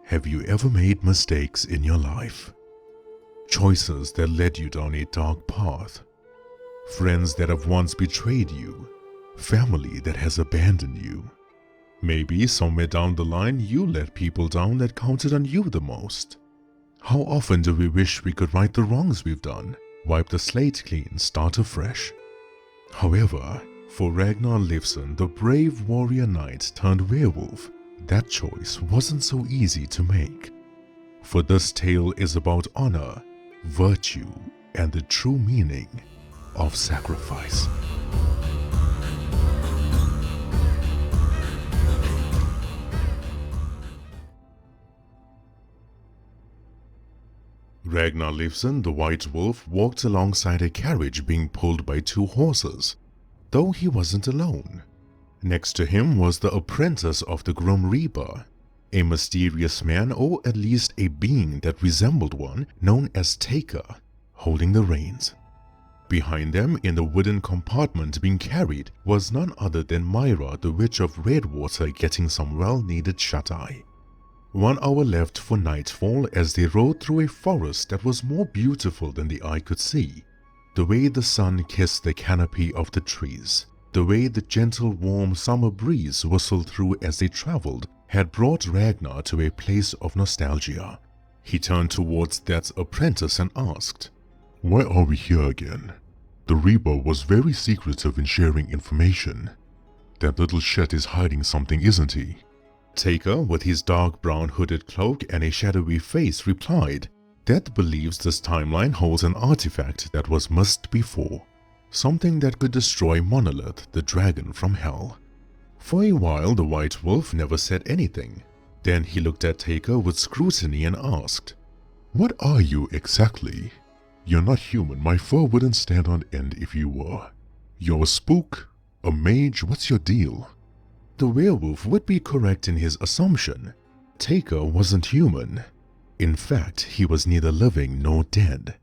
Have you ever made mistakes in your life? Choices that led you down a dark path? Friends that have once betrayed you? Family that has abandoned you? Maybe somewhere down the line you let people down that counted on you the most. How often do we wish we could right the wrongs we've done, wipe the slate clean, start afresh? However, for Ragnar Liefsson, the brave warrior knight turned werewolf, that choice wasn't so easy to make. For this tale is about honor, virtue, and the true meaning of sacrifice. Ragnar Liefsson, the white wolf, walked alongside a carriage being pulled by two horses, though he wasn't alone. Next to him was the apprentice of the grim Reaper, a mysterious man, or at least a being that resembled one, known as Taker, holding the reins. Behind them, in the wooden compartment being carried, was none other than Myra, the Witch of Redwater, getting some well-needed shut-eye. 1 hour left for nightfall as they rode through a forest that was more beautiful than the eye could see. The way the sun kissed the canopy of the trees, the way the gentle warm summer breeze whistled through as they traveled, had brought Ragnar to a place of nostalgia. He turned towards that apprentice and asked, "Why are we here again? The Reaper was very secretive in sharing information. That little shit is hiding something, isn't he?" Taker, with his dark brown hooded cloak and a shadowy face, replied, "Death believes this timeline holds an artifact that was missed before. Something that could destroy Monolith, the dragon from hell." For a while, the white wolf never said anything. Then he looked at Taker with scrutiny and asked, "What are you exactly? You're not human. My fur wouldn't stand on end if you were. You're a spook? A mage? What's your deal?" The werewolf would be correct in his assumption. Taker wasn't human. In fact, he was neither living nor dead.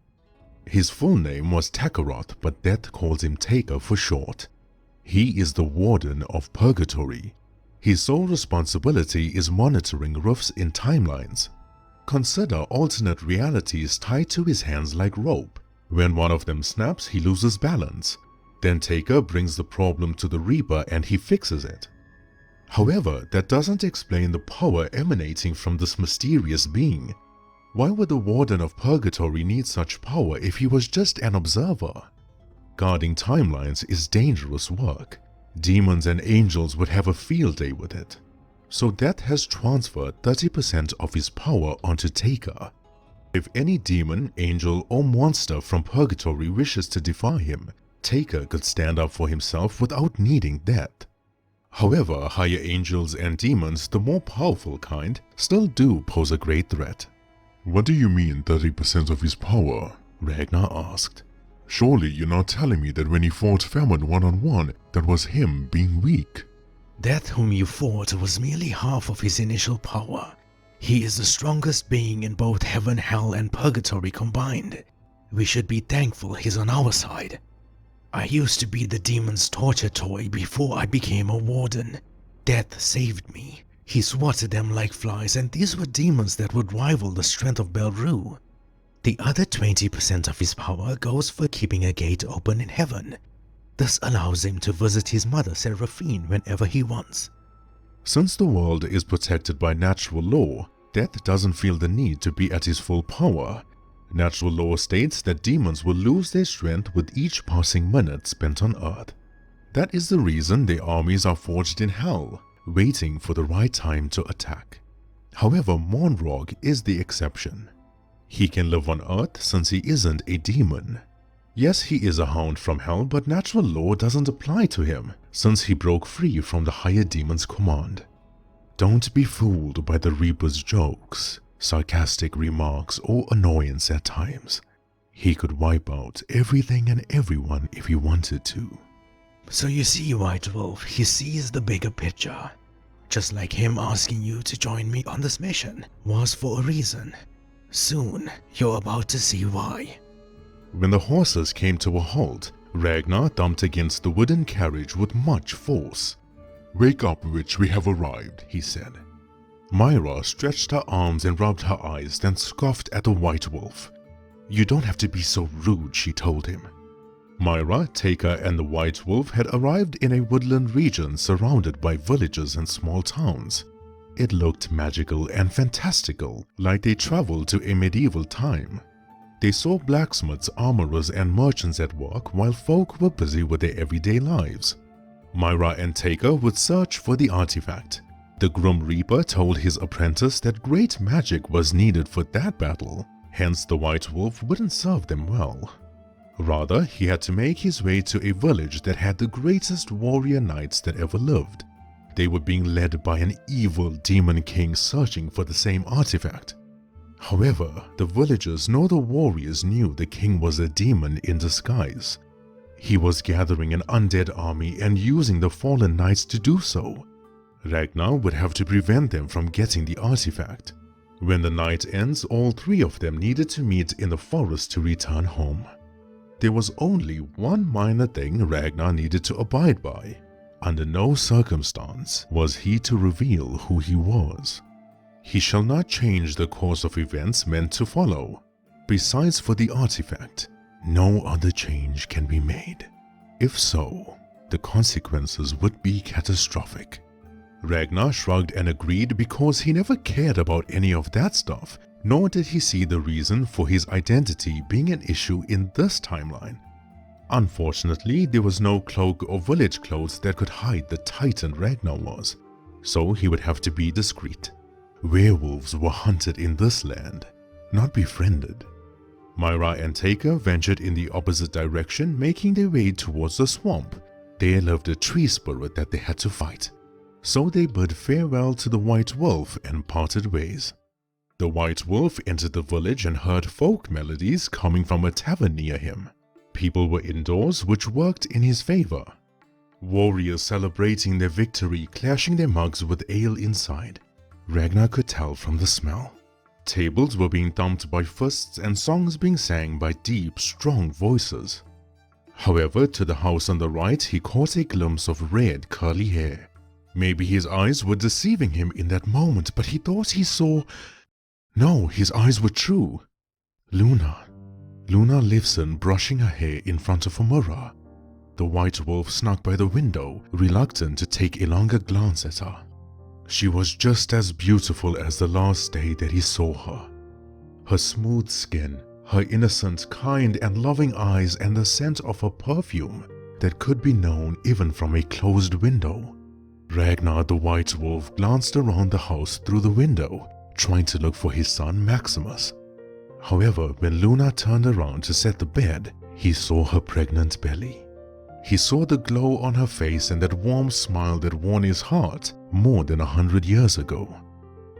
His full name was Takaroth, but Death calls him Taker for short. He is the warden of Purgatory. His sole responsibility is monitoring rifts in timelines. Consider alternate realities tied to his hands like rope. When one of them snaps, he loses balance. Then Taker brings the problem to the Reaper and he fixes it. However, that doesn't explain the power emanating from this mysterious being. Why would the Warden of Purgatory need such power if he was just an observer? Guarding timelines is dangerous work. Demons and angels would have a field day with it. So Death has transferred 30% of his power onto Taker. If any demon, angel, or monster from Purgatory wishes to defy him, Taker could stand up for himself without needing Death. However, higher angels and demons, the more powerful kind, still do pose a great threat. "What do you mean 30% of his power?" Ragnar asked. "Surely you're not telling me that when he fought Famine one-on-one, that was him being weak?" "That whom you fought was merely half of his initial power. He is the strongest being in both heaven, hell, and purgatory combined. We should be thankful he's on our side. I used to be the demon's torture toy before I became a warden. Death saved me. He swatted them like flies, and these were demons that would rival the strength of Belru. The other 20% of his power goes for keeping a gate open in heaven. This allows him to visit his mother Seraphine whenever he wants." Since the world is protected by natural law, Death doesn't feel the need to be at his full power. Natural law states that demons will lose their strength with each passing minute spent on Earth. That is the reason their armies are forged in hell, waiting for the right time to attack. However, Monrog is the exception. He can live on Earth since he isn't a demon. Yes, he is a hound from hell, but natural law doesn't apply to him since he broke free from the higher demon's command. Don't be fooled by the Reaper's jokes, sarcastic remarks, or annoyance at times. He could wipe out everything and everyone if he wanted to. "So you see, White Wolf, he sees the bigger picture. Just like him asking you to join me on this mission was for a reason. Soon, you're about to see why." When the horses came to a halt, Ragnar thumped against the wooden carriage with much force. "Wake up, witch, we have arrived," he said. Myra stretched her arms and rubbed her eyes, then scoffed at the white wolf. "You don't have to be so rude," she told him. Myra, Taker, and the white wolf had arrived in a woodland region surrounded by villages and small towns. It looked magical and fantastical, like they traveled to a medieval time. They saw blacksmiths, armorers, and merchants at work while folk were busy with their everyday lives. Myra and Taker would search for the artifact. The Grim Reaper told his apprentice that great magic was needed for that battle, hence the white wolf wouldn't serve them well. Rather, he had to make his way to a village that had the greatest warrior knights that ever lived. They were being led by an evil demon king searching for the same artifact. However, the villagers nor the warriors knew the king was a demon in disguise. He was gathering an undead army and using the fallen knights to do so. Ragnar would have to prevent them from getting the artifact. When the night ends, all three of them needed to meet in the forest to return home. There was only one minor thing Ragnar needed to abide by. Under no circumstance was he to reveal who he was. He shall not change the course of events meant to follow. Besides for the artifact, no other change can be made. If so, the consequences would be catastrophic. Ragnar shrugged and agreed because he never cared about any of that stuff, nor did he see the reason for his identity being an issue in this timeline. Unfortunately, there was no cloak or village clothes that could hide the titan Ragnar was, so he would have to be discreet. Werewolves were hunted in this land, not befriended. Myra and Taker ventured in the opposite direction, making their way towards the swamp. There lived a tree spirit that they had to fight. So they bid farewell to the white wolf and parted ways. The white wolf entered the village and heard folk melodies coming from a tavern near him. People were indoors, which worked in his favor. Warriors celebrating their victory, clashing their mugs with ale inside. Ragnar could tell from the smell. Tables were being thumped by fists and songs being sang by deep, strong voices. However, to the house on the right, he caught a glimpse of red, curly hair. Maybe his eyes were deceiving him in that moment, but he thought he saw... No, his eyes were true. Ragnar Liefsson brushing her hair in front of a mirror. The white wolf snuck by the window, reluctant to take a longer glance at her. She was just as beautiful as the last day that he saw her. Her smooth skin, her innocent, kind and loving eyes, and the scent of her perfume that could be known even from a closed window. Ragnar the white wolf glanced around the house through the window, trying to look for his son Maximus. However, when Luna turned around to set the bed, he saw her pregnant belly. He saw the glow on her face and that warm smile that won his heart more than 100 years ago.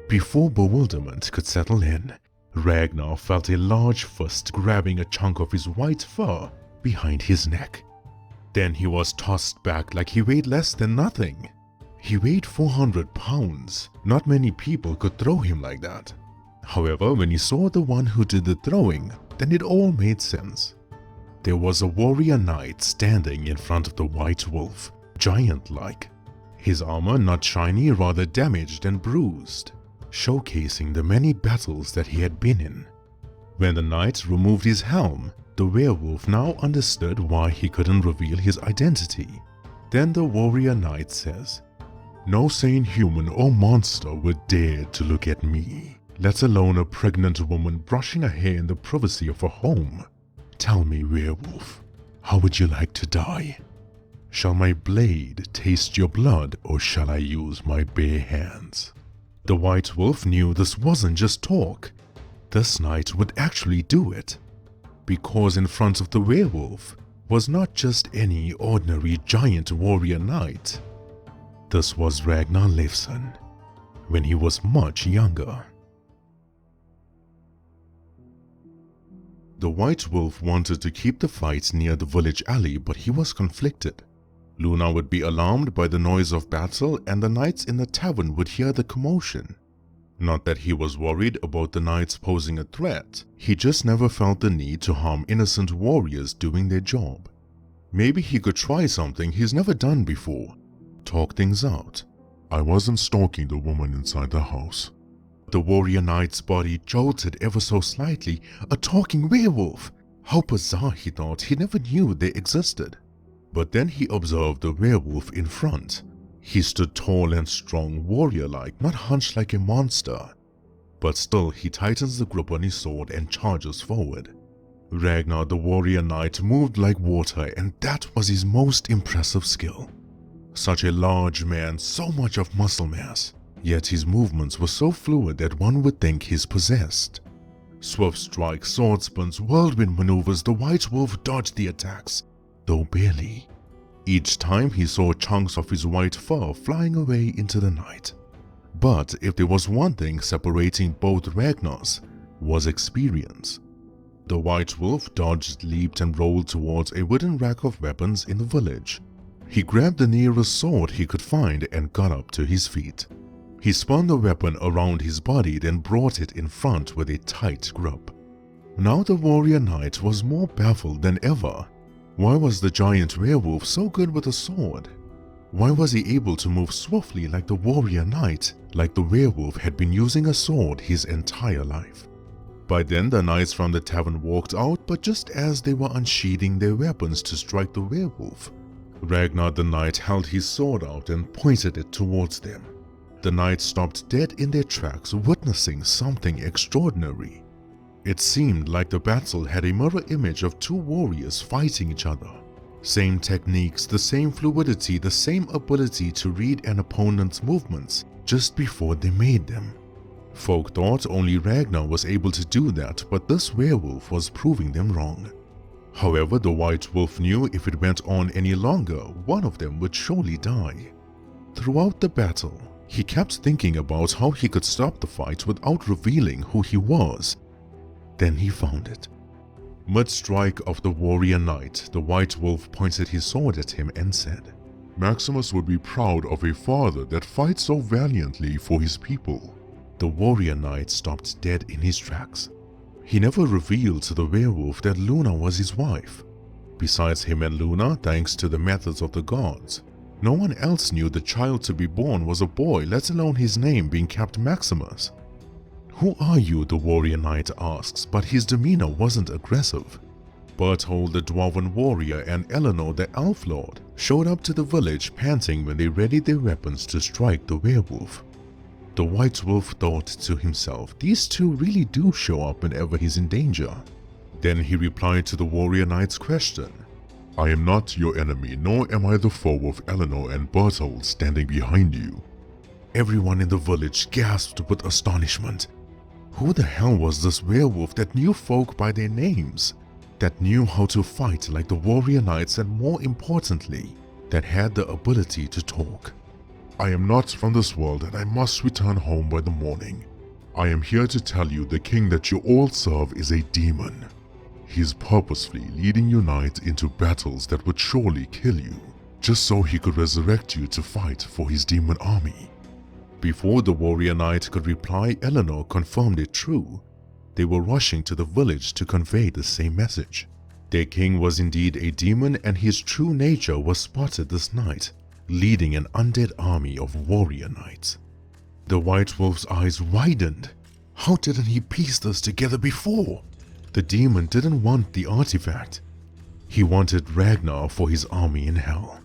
Before bewilderment could settle in, Ragnar felt a large fist grabbing a chunk of his white fur behind his neck. Then he was tossed back like he weighed less than nothing. He weighed 400 pounds. Not many people could throw him like that. However, when he saw the one who did the throwing, then it all made sense. There was a warrior knight standing in front of the white wolf, giant-like. His armor not shiny, rather damaged and bruised, showcasing the many battles that he had been in. When the knight removed his helm, the werewolf now understood why he couldn't reveal his identity. Then the warrior knight says, "No sane human or monster would dare to look at me, let alone a pregnant woman brushing her hair in the privacy of her home. Tell me, werewolf, how would you like to die? Shall my blade taste your blood, or shall I use my bare hands?" The white wolf knew this wasn't just talk. This knight would actually do it. Because in front of the werewolf was not just any ordinary giant warrior knight. This was Ragnar Liefsson, when he was much younger. The white wolf wanted to keep the fight near the village alley, but he was conflicted. Luna would be alarmed by the noise of battle, and the knights in the tavern would hear the commotion. Not that he was worried about the knights posing a threat, he just never felt the need to harm innocent warriors doing their job. Maybe he could try something he's never done before, talk things out. I wasn't stalking the woman inside the house. The warrior knight's body jolted ever so slightly. A talking werewolf! How bizarre, he thought. He never knew they existed. But then he observed the werewolf in front. He stood tall and strong, warrior-like, not hunched like a monster. But still, he tightens the grip on his sword and charges forward. Ragnar the warrior knight moved like water, and that was his most impressive skill. Such a large man, so much of muscle mass, yet his movements were so fluid that one would think he's possessed. Swift strikes, sword spins, whirlwind maneuvers, the white wolf dodged the attacks, though barely. Each time he saw chunks of his white fur flying away into the night. But if there was one thing separating both Ragnars, was experience. The white wolf dodged, leaped and rolled towards a wooden rack of weapons in the village. He grabbed the nearest sword he could find and got up to his feet. He spun the weapon around his body, then brought it in front with a tight grip. Now the warrior knight was more baffled than ever. Why was the giant werewolf so good with a sword? Why was he able to move swiftly like the warrior knight, like the werewolf had been using a sword his entire life? By then the knights from the tavern walked out, but just as they were unsheathing their weapons to strike the werewolf, Ragnar the knight held his sword out and pointed it towards them. The knights stopped dead in their tracks, witnessing something extraordinary. It seemed like the battle had a mirror image of two warriors fighting each other. Same techniques, the same fluidity, the same ability to read an opponent's movements just before they made them. Folk thought only Ragnar was able to do that, but this werewolf was proving them wrong. However, the white wolf knew if it went on any longer, one of them would surely die. Throughout the battle, he kept thinking about how he could stop the fight without revealing who he was. Then he found it. Mid-strike of the warrior knight, the white wolf pointed his sword at him and said, "Maximus would be proud of a father that fights so valiantly for his people." The warrior knight stopped dead in his tracks. He never revealed to the werewolf that Luna was his wife. Besides him and Luna, thanks to the methods of the gods, no one else knew the child to be born was a boy, let alone his name being kept Maximus. "Who are you?" the warrior knight asks, but his demeanor wasn't aggressive. Berthold the dwarven warrior and Eleanor the elf lord showed up to the village panting when they readied their weapons to strike the werewolf. The white wolf thought to himself, these two really do show up whenever he's in danger. Then he replied to the warrior knight's question, "I am not your enemy, nor am I the foe of Eleanor and Berthold standing behind you." Everyone in the village gasped with astonishment. Who the hell was this werewolf that knew folk by their names? That knew how to fight like the warrior knights, and more importantly, that had the ability to talk? "I am not from this world and I must return home by the morning. I am here to tell you the king that you all serve is a demon. He is purposefully leading you knights into battles that would surely kill you, just so he could resurrect you to fight for his demon army." Before the warrior knight could reply, Eleanor confirmed it true. They were rushing to the village to convey the same message. Their king was indeed a demon, and his true nature was spotted this night, leading an undead army of warrior knights. The white wolf's eyes widened. How didn't he piece this together before? The demon didn't want the artifact. He wanted Ragnar for his army in hell.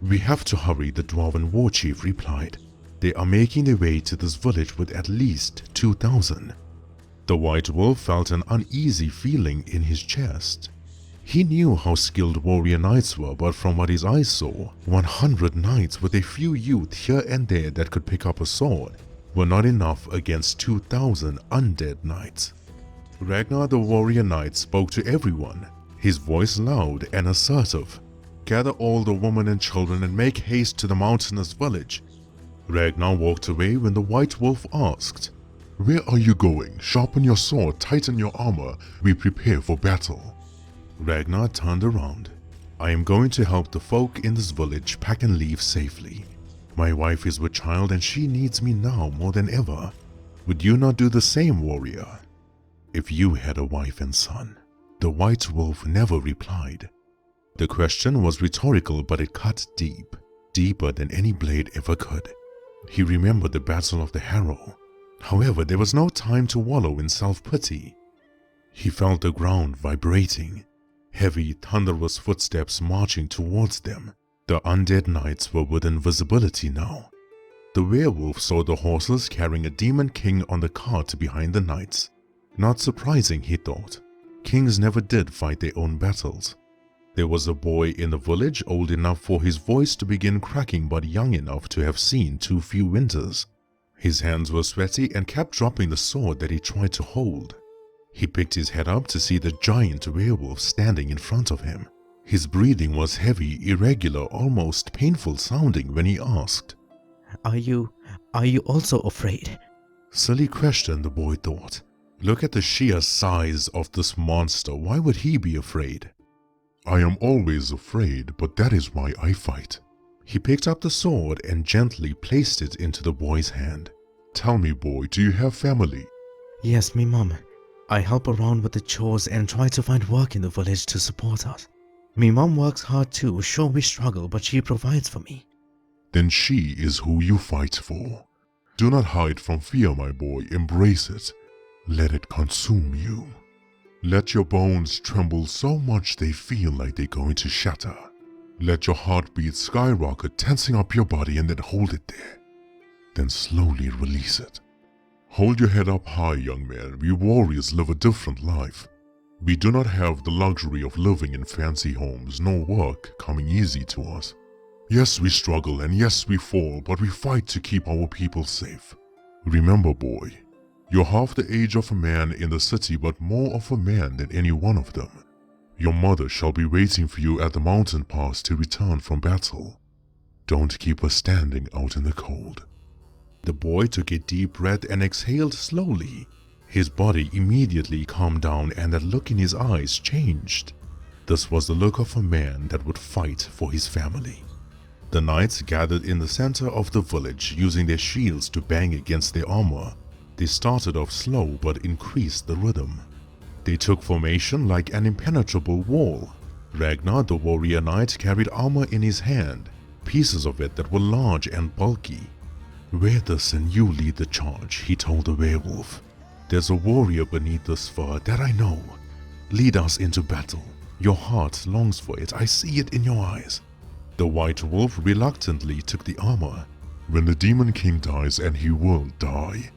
"We have to hurry," the dwarven war chief replied. "They are making their way to this village with at least 2,000. The white wolf felt an uneasy feeling in his chest. He knew how skilled warrior knights were, but from what his eyes saw, 100 knights with a few youth here and there that could pick up a sword were not enough against 2,000 undead knights. Ragnar the warrior knight spoke to everyone, his voice loud and assertive. "Gather all the women and children and make haste to the mountainous village." Ragnar walked away when the white wolf asked, "Where are you going? Sharpen your sword, tighten your armor, we prepare for battle." Ragnar turned around. "I am going to help the folk in this village pack and leave safely. My wife is with child and she needs me now more than ever. Would you not do the same, warrior? If you had a wife and son." The white wolf never replied. The question was rhetorical, but it cut deep, deeper than any blade ever could. He remembered the Battle of the Harrow. However, there was no time to wallow in self-pity. He felt the ground vibrating, heavy, thunderous footsteps marching towards them. The undead knights were within visibility now. The werewolf saw the horses carrying a demon king on the cart behind the knights. Not surprising, he thought. Kings never did fight their own battles. There was a boy in the village old enough for his voice to begin cracking but young enough to have seen too few winters. His hands were sweaty and kept dropping the sword that he tried to hold. He picked his head up to see the giant werewolf standing in front of him. His breathing was heavy, irregular, almost painful sounding when he asked, Are you also afraid? Silly question, the boy thought. Look at the sheer size of this monster. Why would he be afraid? I am always afraid, but that is why I fight. He picked up the sword and gently placed it into the boy's hand. Tell me, boy, do you have family? Yes, me mum. I help around with the chores and try to find work in the village to support us. Me mum works hard too. Sure, we struggle, but she provides for me. Then she is who you fight for. Do not hide from fear, my boy. Embrace it. Let it consume you. Let your bones tremble so much they feel like they're going to shatter. Let your heartbeat skyrocket, tensing up your body, and then hold it there. Then slowly release it. Hold your head up high, young man. We warriors live a different life. We do not have the luxury of living in fancy homes, nor work coming easy to us. Yes, we struggle, and yes, we fall, but we fight to keep our people safe. Remember, boy, you're half the age of a man in the city, but more of a man than any one of them. Your mother shall be waiting for you at the mountain pass to return from battle. Don't keep her standing out in the cold. The boy took a deep breath and exhaled slowly. His body immediately calmed down and the look in his eyes changed. This was the look of a man that would fight for his family. The knights gathered in the center of the village, using their shields to bang against their armor. They started off slow but increased the rhythm. They took formation like an impenetrable wall. Ragnar, the warrior knight, carried armor in his hand, pieces of it that were large and bulky. Wear this and you lead the charge, he told the werewolf. There's a warrior beneath this fur, that I know. Lead us into battle. Your heart longs for it, I see it in your eyes. The white wolf reluctantly took the armor. When the demon king dies, and he will die,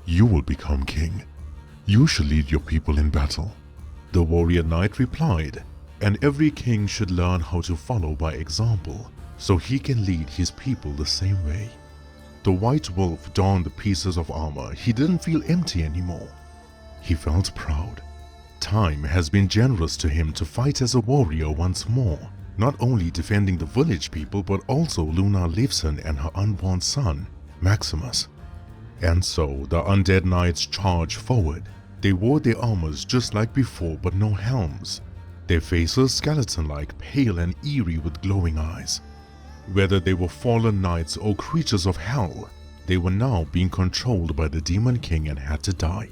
you will become king. You shall lead your people in battle. The warrior knight replied, and every king should learn how to follow by example, so he can lead his people the same way. The white wolf donned the pieces of armor. He didn't feel empty anymore. He felt proud. Time has been generous to him to fight as a warrior once more, not only defending the village people but also Ragnar Liefsson and her unborn son, Maximus. And so the undead knights charged forward. They wore their armors just like before but no helms. Their faces skeleton-like, pale and eerie with glowing eyes. Whether they were fallen knights or creatures of hell, they were now being controlled by the Demon King and had to die.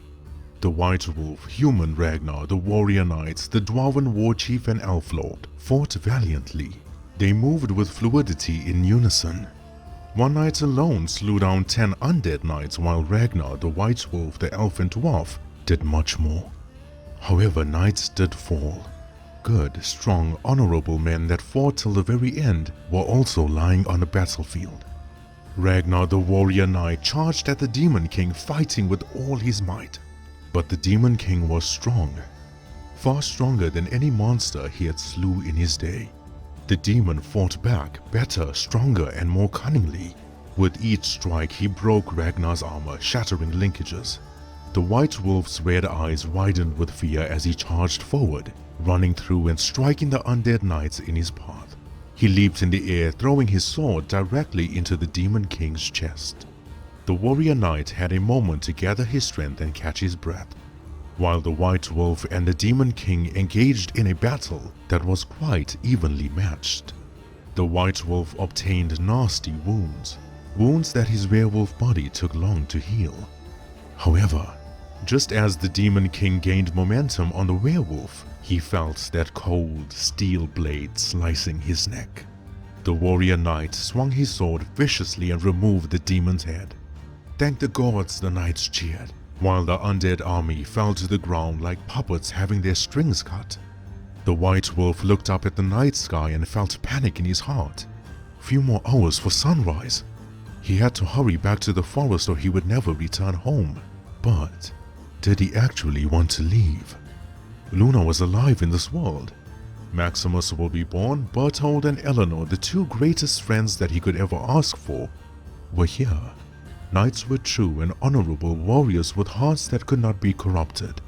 The White Wolf, Human Ragnar, the Warrior Knights, the Dwarven War Chief and Elf Lord fought valiantly. They moved with fluidity in unison. One knight alone slew down 10 undead knights, while Ragnar, the White Wolf, the Elf and Dwarf did much more. However, knights did fall. Good, strong, honorable men that fought till the very end were also lying on the battlefield. Ragnar the warrior knight charged at the Demon King, fighting with all his might. But the Demon King was strong, far stronger than any monster he had slew in his day. The demon fought back, better, stronger and more cunningly. With each strike he broke Ragnar's armor, shattering linkages. The White Wolf's red eyes widened with fear as he charged forward, running through and striking the undead knights in his path. He leaped in the air, throwing his sword directly into the Demon King's chest. The warrior knight had a moment to gather his strength and catch his breath, while the White Wolf and the Demon King engaged in a battle that was quite evenly matched. The White Wolf obtained nasty wounds, wounds that his werewolf body took long to heal. However, just as the Demon King gained momentum on the werewolf, he felt that cold steel blade slicing his neck. The warrior knight swung his sword viciously and removed the demon's head. "Thank the gods," the knights cheered, while the undead army fell to the ground like puppets having their strings cut. The white wolf looked up at the night sky and felt panic in his heart. Few more hours for sunrise. He had to hurry back to the forest or he would never return home. But did he actually want to leave? Luna was alive in this world. Maximus will be born, Berthold and Eleanor, the two greatest friends that he could ever ask for, were here. Knights were true and honorable warriors with hearts that could not be corrupted,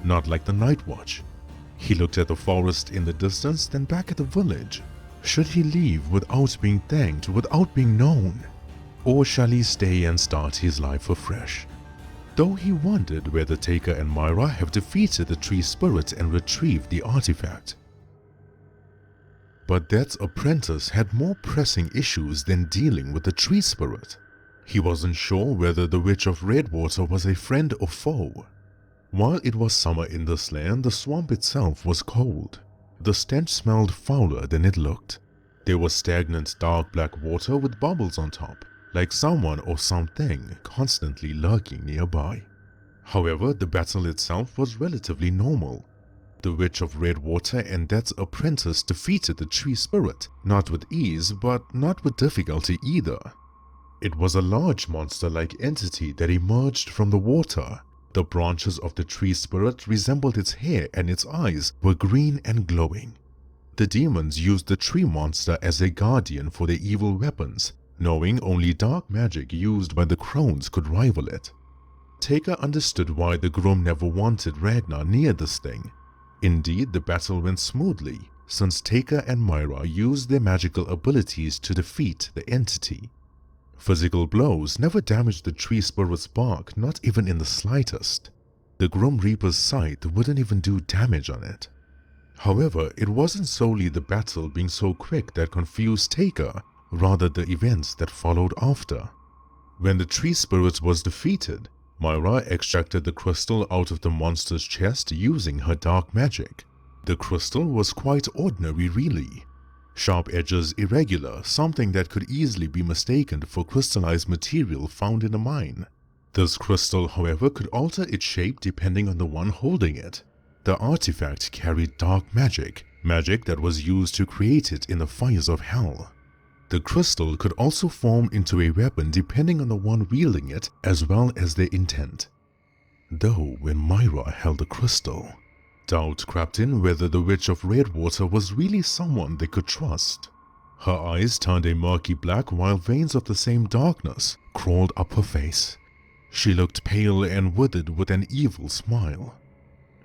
not like the Night Watch. He looked at the forest in the distance, then back at the village. Should he leave without being thanked, without being known? Or shall he stay and start his life afresh? Though he wondered whether Taker and Myra have defeated the tree spirit and retrieved the artifact. But that apprentice had more pressing issues than dealing with the tree spirit. He wasn't sure whether the Witch of Redwater was a friend or foe. While it was summer in this land, the swamp itself was cold. The stench smelled fouler than it looked. There was stagnant dark black water with bubbles on top, like someone or something constantly lurking nearby. However, the battle itself was relatively normal. The Witch of Redwater and Death's apprentice defeated the tree spirit, not with ease, but not with difficulty either. It was a large monster-like entity that emerged from the water. The branches of the tree spirit resembled its hair and its eyes were green and glowing. The demons used the tree monster as a guardian for their evil weapons, knowing only dark magic used by the crones could rival it. Taker understood why the groom never wanted Ragnar near this thing. Indeed, the battle went smoothly, since Taker and Myra used their magical abilities to defeat the entity. Physical blows never damaged the tree spirit's bark, not even in the slightest. The Grim Reaper's scythe wouldn't even do damage on it. However, it wasn't solely the battle being so quick that confused Taker, rather the events that followed after. When the tree spirit was defeated, Myra extracted the crystal out of the monster's chest using her dark magic. The crystal was quite ordinary really. Sharp edges irregular, something that could easily be mistaken for crystallized material found in a mine. This crystal, however, could alter its shape depending on the one holding it. The artifact carried dark magic, magic that was used to create it in the fires of hell. The crystal could also form into a weapon depending on the one wielding it as well as their intent. Though when Myra held the crystal, doubt crept in whether the Witch of Redwater was really someone they could trust. Her eyes turned a murky black while veins of the same darkness crawled up her face. She looked pale and withered with an evil smile.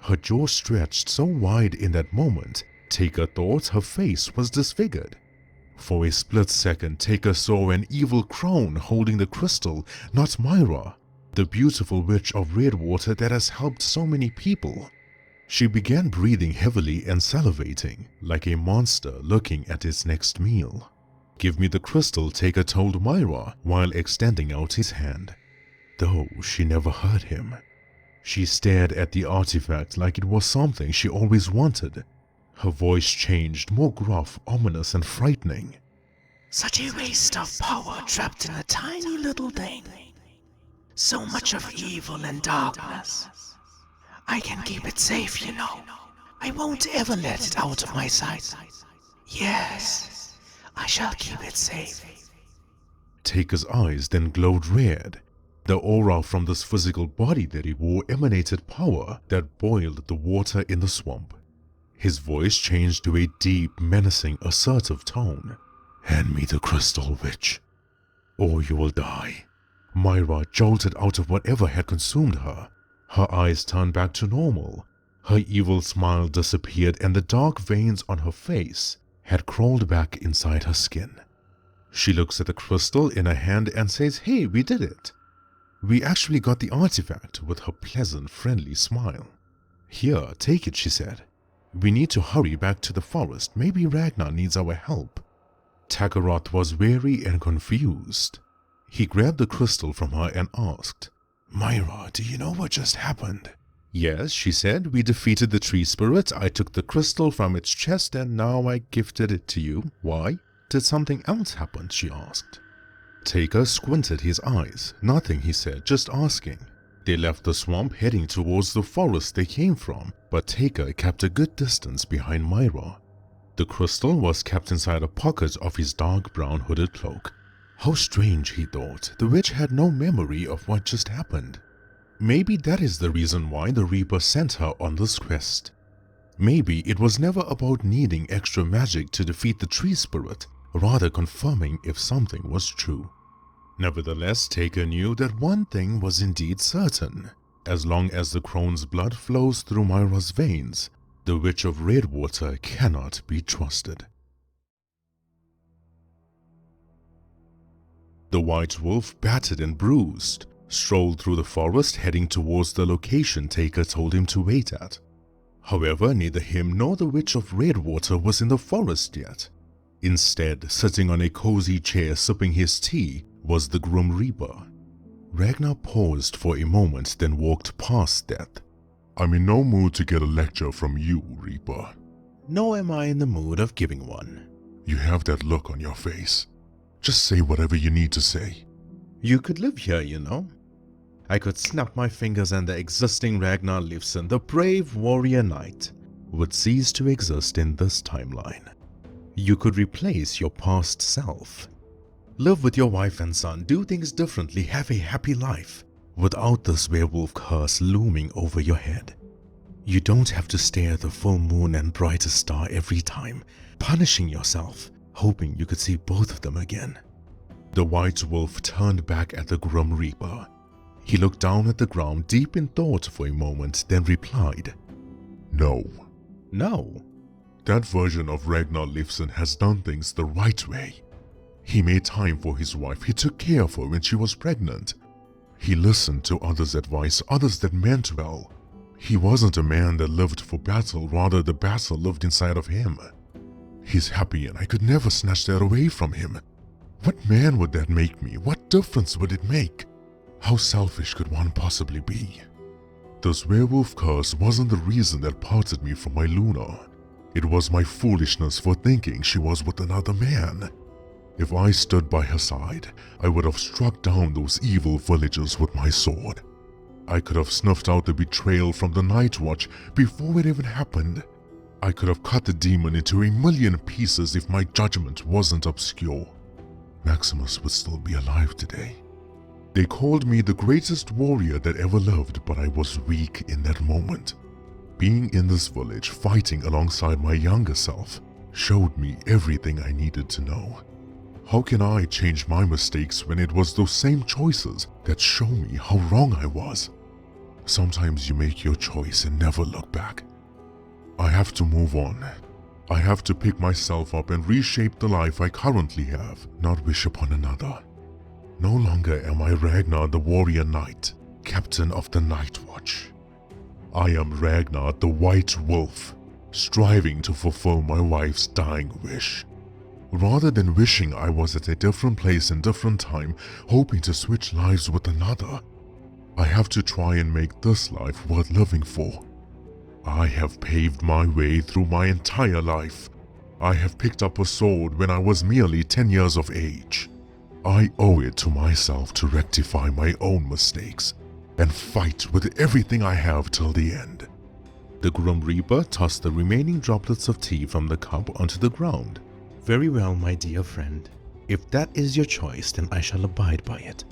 Her jaw stretched so wide in that moment, Taker thought her face was disfigured. For a split second, Taker saw an evil crone holding the crystal, not Myra, the beautiful Witch of Redwater that has helped so many people. She began breathing heavily and salivating, like a monster looking at its next meal. "Give me the crystal," Taker told Myra while extending out his hand. Though she never heard him. She stared at the artifact like it was something she always wanted. Her voice changed, more gruff, ominous, and frightening. Such a waste of power trapped in a tiny little thing. So much of evil and darkness. I can keep it safe, you know. I won't ever let it out of my sight. Yes, I shall keep it safe. Taker's eyes then glowed red. The aura from this physical body that he wore emanated power that boiled the water in the swamp. His voice changed to a deep, menacing, assertive tone. "Hand me the crystal, witch, or you will die." Myra jolted out of whatever had consumed her. Her eyes turned back to normal. Her evil smile disappeared and the dark veins on her face had crawled back inside her skin. She looks at the crystal in her hand and says, "Hey, we did it. We actually got the artifact," with her pleasant, friendly smile. "Here, take it," she said. "We need to hurry back to the forest. Maybe Ragnar needs our help." Takaroth was wary and confused. He grabbed the crystal from her and asked, "Myra, do you know what just happened?" "Yes," she said. "We defeated the tree spirit. I took the crystal from its chest and now I gifted it to you." "Why?" Did something else happen? She asked. Taker squinted his eyes. Nothing, he said, just asking. They left the swamp heading towards the forest they came from, but Taker kept a good distance behind Myra. The crystal was kept inside a pocket of his dark brown hooded cloak. How strange, he thought. The witch had no memory of what just happened. Maybe that is the reason why the Reaper sent her on this quest. Maybe it was never about needing extra magic to defeat the tree spirit, rather confirming if something was true. Nevertheless, Taker knew that one thing was indeed certain. As long as the crone's blood flows through Myra's veins, the Witch of Redwater cannot be trusted. The white wolf, battered and bruised, strolled through the forest heading towards the location Taker told him to wait at. However, neither him nor the Witch of Redwater was in the forest yet. Instead, sitting on a cozy chair sipping his tea was the Grim Reaper. Ragnar paused for a moment, then walked past Death. I'm in no mood to get a lecture from you, Reaper. Nor am I in the mood of giving one. You have that look on your face. Just say whatever you need to say. You could live here, you know. I could snap my fingers and the existing Ragnar Liefsson, the brave warrior knight, would cease to exist in this timeline. You could replace your past self. Live with your wife and son, do things differently, have a happy life, without this werewolf curse looming over your head. You don't have to stare at the full moon and brightest star every time, punishing yourself, hoping you could see both of them again. The white wolf turned back at the Grim Reaper. He looked down at the ground, deep in thought for a moment, then replied, No. No. That version of Ragnar Liefsson has done things the right way. He made time for his wife. He took care of her when she was pregnant. He listened to others' advice, others that meant well. He wasn't a man that lived for battle, rather the battle lived inside of him. He's happy and I could never snatch that away from him. What man would that make me? What difference would it make? How selfish could one possibly be? This werewolf curse wasn't the reason that parted me from my Luna. It was my foolishness for thinking she was with another man. If I stood by her side, I would have struck down those evil villagers with my sword. I could have snuffed out the betrayal from the Night Watch before it even happened. I could have cut the demon into a million pieces if my judgment wasn't obscure. Maximus would still be alive today. They called me the greatest warrior that ever lived, but I was weak in that moment. Being in this village, fighting alongside my younger self, showed me everything I needed to know. How can I change my mistakes when it was those same choices that show me how wrong I was? Sometimes you make your choice and never look back. I have to move on. I have to pick myself up and reshape the life I currently have, not wish upon another. No longer am I Ragnar the warrior knight, captain of the Night Watch. I am Ragnar the White Wolf, striving to fulfill my wife's dying wish. Rather than wishing I was at a different place and different time, hoping to switch lives with another, I have to try and make this life worth living for. I have paved my way through my entire life. I have picked up a sword when I was merely 10 years of age. I owe it to myself to rectify my own mistakes and fight with everything I have till the end. The Grim Reaper tossed the remaining droplets of tea from the cup onto the ground. Very well, my dear friend. If that is your choice, then I shall abide by it.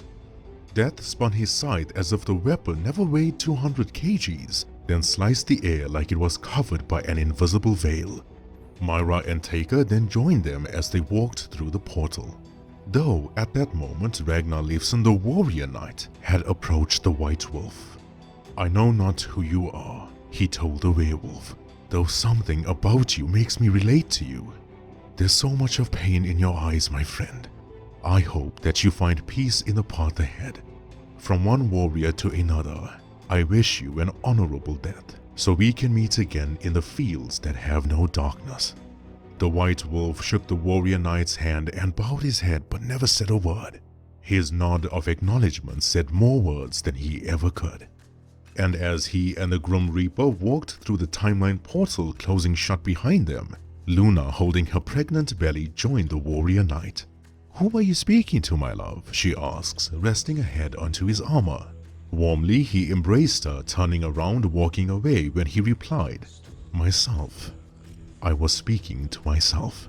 Death spun his scythe as if the weapon never weighed 200 kgs, then sliced the air like it was covered by an invisible veil. Myra and Taker then joined them as they walked through the portal. Though at that moment Ragnar Liefsson, the warrior knight, had approached the white wolf. I know not who you are, he told the werewolf, though something about you makes me relate to you. There's so much of pain in your eyes, my friend. I hope that you find peace in the path ahead. From one warrior to another, I wish you an honorable death, so we can meet again in the fields that have no darkness. The white wolf shook the warrior knight's hand and bowed his head but never said a word. His nod of acknowledgement said more words than he ever could. And as he and the Grim Reaper walked through the timeline portal closing shut behind them, Luna, holding her pregnant belly, joined the warrior knight. "Who are you speaking to, my love?" she asks, resting her head onto his armor. Warmly, he embraced her, turning around, walking away when he replied, "Myself. I was speaking to myself."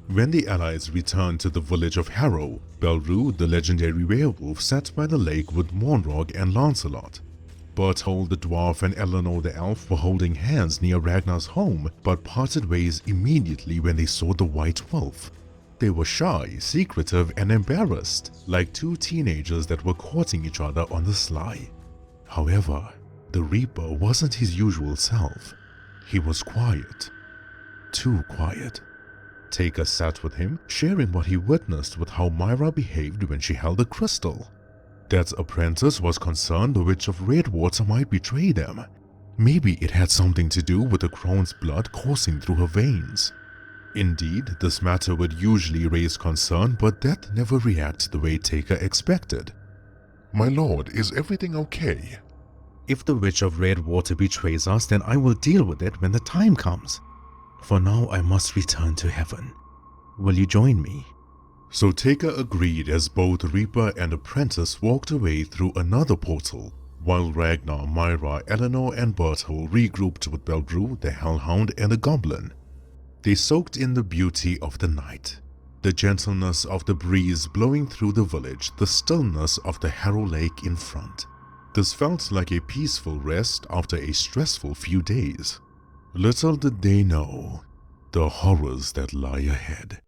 When the allies returned to the village of Harrow, Belru, the legendary werewolf, sat by the lake with Mornrog and Lancelot. Berthold the dwarf and Eleanor the elf were holding hands near Ragnar's home, but parted ways immediately when they saw the white wolf. They were shy, secretive, and embarrassed, like two teenagers that were courting each other on the sly. However, the Reaper wasn't his usual self. He was quiet. Too quiet. Taker sat with him, sharing what he witnessed with how Myra behaved when she held a crystal. That apprentice was concerned the Witch of Redwater might betray them. Maybe it had something to do with the crone's blood coursing through her veins. Indeed, this matter would usually raise concern, but Death never reacted the way Taker expected. "My lord, is everything okay?" If the Witch of Redwater betrays us, then I will deal with it when the time comes. For now, I must return to heaven. Will you join me? So Taker agreed as both Reaper and Apprentice walked away through another portal, while Ragnar, Myra, Eleanor, and Berthold regrouped with Belru, the Hellhound, and the Goblin. They soaked in the beauty of the night, the gentleness of the breeze blowing through the village, the stillness of the Harrow Lake in front. This felt like a peaceful rest after a stressful few days. Little did they know the horrors that lie ahead.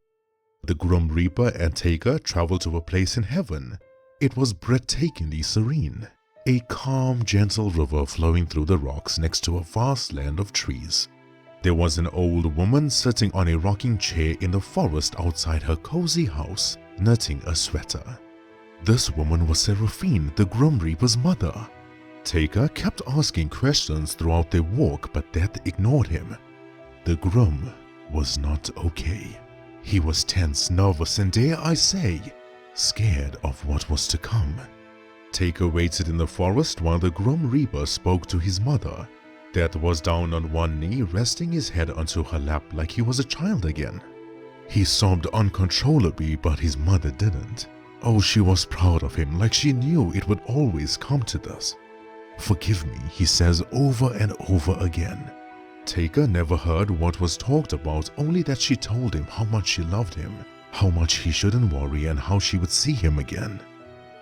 The Grim Reaper and Taker traveled to a place in heaven. It was breathtakingly serene, a calm, gentle river flowing through the rocks next to a vast land of trees. There was an old woman sitting on a rocking chair in the forest outside her cozy house, knitting a sweater. This woman was Seraphine, the Grim Reaper's mother. Taker kept asking questions throughout their walk, but Death ignored him. The Grim was not okay. He was tense, nervous, and dare I say, scared of what was to come. Taker waited in the forest while the Grim Reaper spoke to his mother. Death was down on one knee, resting his head onto her lap like he was a child again. He sobbed uncontrollably, but his mother didn't. Oh, she was proud of him, like she knew it would always come to this. "Forgive me," he says over and over again. Taker never heard what was talked about, only that she told him how much she loved him, how much he shouldn't worry, and how she would see him again.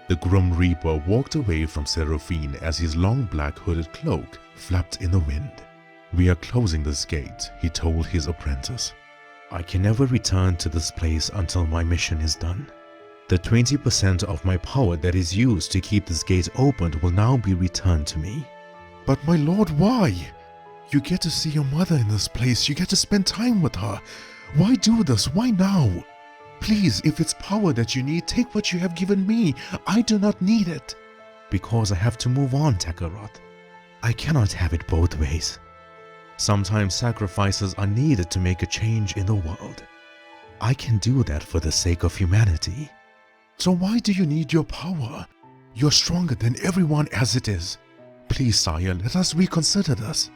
The Grim Reaper walked away from Seraphine as his long black hooded cloak flapped in the wind. "We are closing this gate," he told his apprentice. "I can never return to this place until my mission is done. The 20% of my power that is used to keep this gate opened will now be returned to me." "But my lord, why? You get to see your mother in this place, you get to spend time with her. Why do this? Why now? Please, if it's power that you need, take what you have given me. I do not need it." "Because I have to move on, Takarot. I cannot have it both ways. Sometimes sacrifices are needed to make a change in the world. I can do that for the sake of humanity." "So why do you need your power? You're stronger than everyone as it is. Please, sire, let us reconsider this.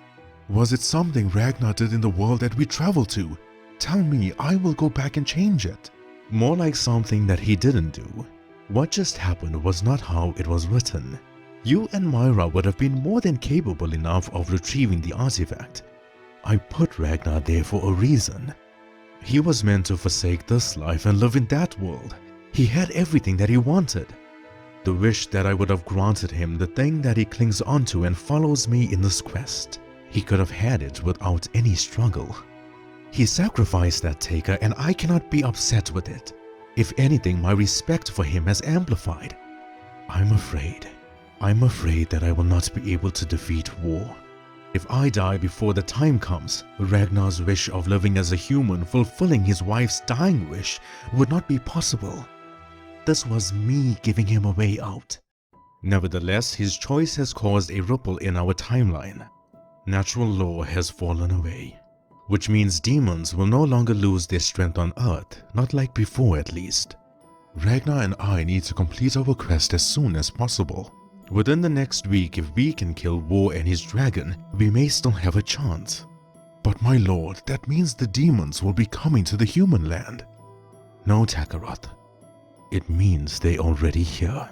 Was it something Ragnar did in the world that we traveled to? Tell me, I will go back and change it." "More like something that he didn't do. What just happened was not how it was written. You and Myra would have been more than capable enough of retrieving the artifact. I put Ragnar there for a reason. He was meant to forsake this life and live in that world. He had everything that he wanted. The wish that I would have granted him, the thing that he clings onto and follows me in this quest. He could have had it without any struggle. He sacrificed that, Taker, and I cannot be upset with it. If anything, my respect for him has amplified. I'm afraid that I will not be able to defeat war. If I die before the time comes, Ragnar's wish of living as a human, fulfilling his wife's dying wish, would not be possible. This was me giving him a way out. Nevertheless, his choice has caused a ripple in our timeline. Natural law has fallen away, which means demons will no longer lose their strength on Earth, not like before at least. Ragnar and I need to complete our quest as soon as possible. Within the next week, if we can kill War and his dragon, we may still have a chance. But my lord, that means the demons will be coming to the human land. No, Takarot. It means they already here.